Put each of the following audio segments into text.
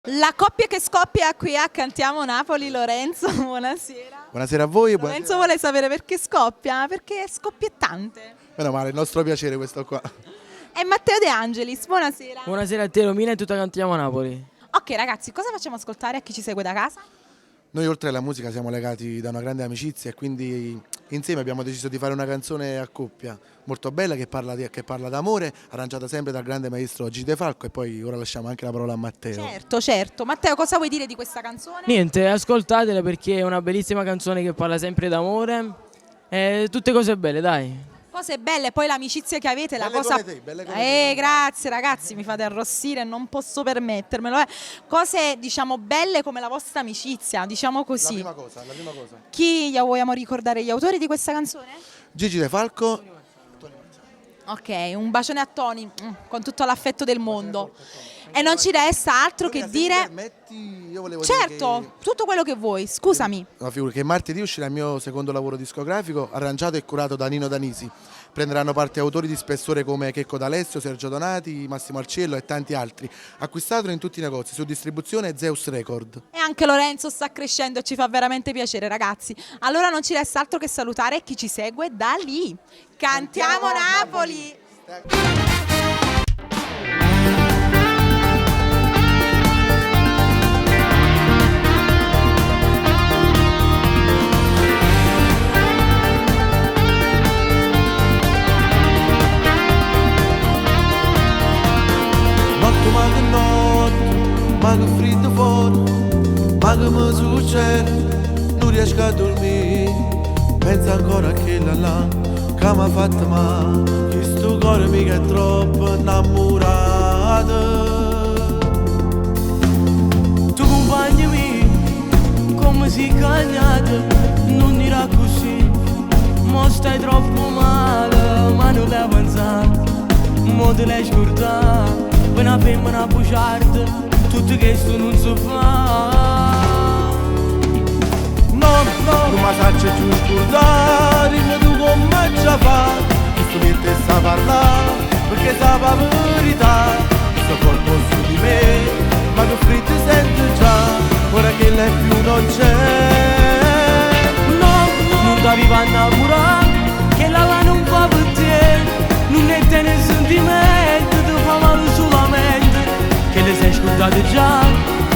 La coppia che scoppia qui a Cantiamo Napoli, Lorenzo, buonasera. Buonasera a voi. Lorenzo vuole sapere perché scoppia, perché è scoppiettante. Meno male, il nostro piacere questo qua. E Matteo De Angelis, buonasera. Buonasera a te Romina e tutta Cantiamo Napoli. Ok ragazzi, cosa facciamo ascoltare a chi ci segue da casa? Noi oltre alla musica siamo legati da una grande amicizia e quindi insieme abbiamo deciso di fare una canzone a coppia molto bella che parla d'amore, arrangiata sempre dal grande maestro Gigi De Falco, e poi ora lasciamo anche la parola a Matteo. Certo. Matteo, cosa vuoi dire di questa canzone? Niente, ascoltatela perché è una bellissima canzone che parla sempre d'amore e tutte cose belle, dai. Cose belle, poi l'amicizia che avete, la Belle cosa... come te, belle come te. Grazie ragazzi, mi fate arrossire, non posso permettermelo. Cose, diciamo, belle come la vostra amicizia, diciamo così. La prima cosa. Chi vogliamo ricordare gli autori di questa canzone? Gigi De Falco. Ok, un bacione a Tony, con tutto l'affetto del mondo. E non ci resta altro che Se mi dire... permetti, io volevo Certo, dire tutto quello che vuoi, scusami. che martedì uscirà il mio secondo lavoro discografico, arrangiato e curato da Nino Danisi. Prenderanno parte autori di spessore come Checco D'Alessio, Sergio Donati, Massimo Arciello e tanti altri. Acquistatelo in tutti i negozi, su distribuzione Zeus Record. E anche Lorenzo sta crescendo e ci fa veramente piacere, ragazzi. Allora non ci resta altro che salutare chi ci segue da lì. Cantiamo Napoli! Ma che freddo fuori, ma che mi succede, non riesco a dormire. Penso ancora a quella là che mi ha fatto male, che sto cuore mica è troppo innamorato. Tu compagni miei, come sei cagnato, non era così, mo stai troppo male, ma non l'hai pensato, mo te l'hai scordato. Una femmina a bugiarda, tutto questo non si fa. No, non mi faccio più scordare, dimmi tu come ci fai. Questo mi te sa parlare, perché sa la verità. Questo corpo su di me, ma che freddo sento già, ora che lei più non c'è. No, non ti avevo innamorato, che la non fa per te. Non è te nel sentimento, ti fa male solamente, che le sei scordato già,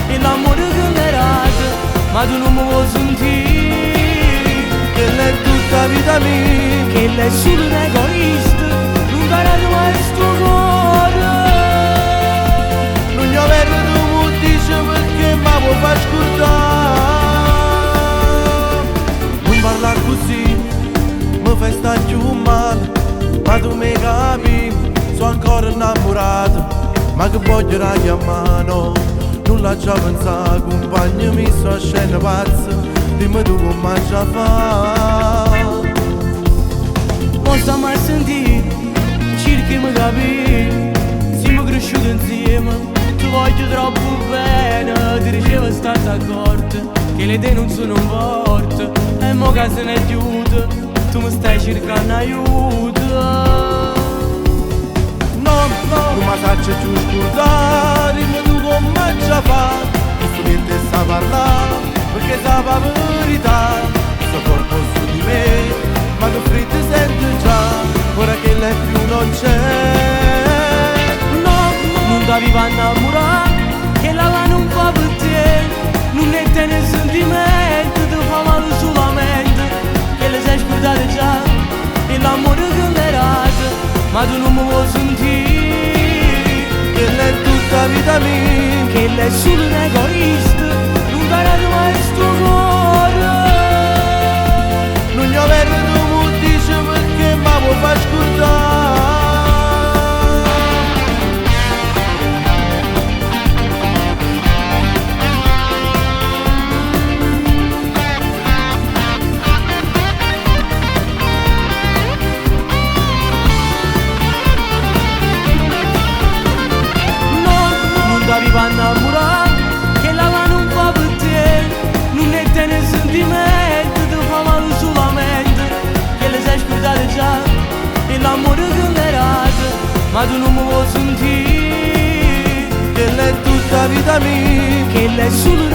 e l'amore che mi era, ma tu non mi vuoi sentire. Che lei è tutta la vita mia, Che lei è solo un egoista, non darà mai sto cuore. non gli avrei dovuto dire perché mi può far scordare. Non parla così, mi fai stare più male, ma tu mi capi, sono ancora innamorato. Ma che voglio la chiamano, non la già pensato, compagno mi sto a scena pazza, dimmi tu come già fa. Non sta mai sentire, cerchi mi capire, siamo cresciuti insieme, ti voglio troppo bene, ti dicevo stai d'accordo, che le idee non sono forti, e mo che se ne chiude, tu mi stai cercando aiuto. Non mi faccio più scordare, dimmi tu come già fa. Questo mi te sa parlare, perché sa la verità. Questo corpo su di me, ma che freddo sento già, ora che lei più non c'è. No, non ti avevo innamorato, che la non fa per te. Non è te nel sentimento, ti fa male solamente, che le sei scordate già, e l'amore che mi era, ma tu non mi vuoi sentire. Che lei è tutta la vita mia, Che lei è solo un egoista, non darà mai sto cuore. non gli avrei dovuto dire perché mi può far scordare. Non ti avevo innamorato, che la non fa per te. Non è te nel sentimento, ti fa male solamente, che le sei scordate già, e l'amore che mi era, ma tu non mi vuoi sentire. Che lei è tutta la vita mia, lei è solo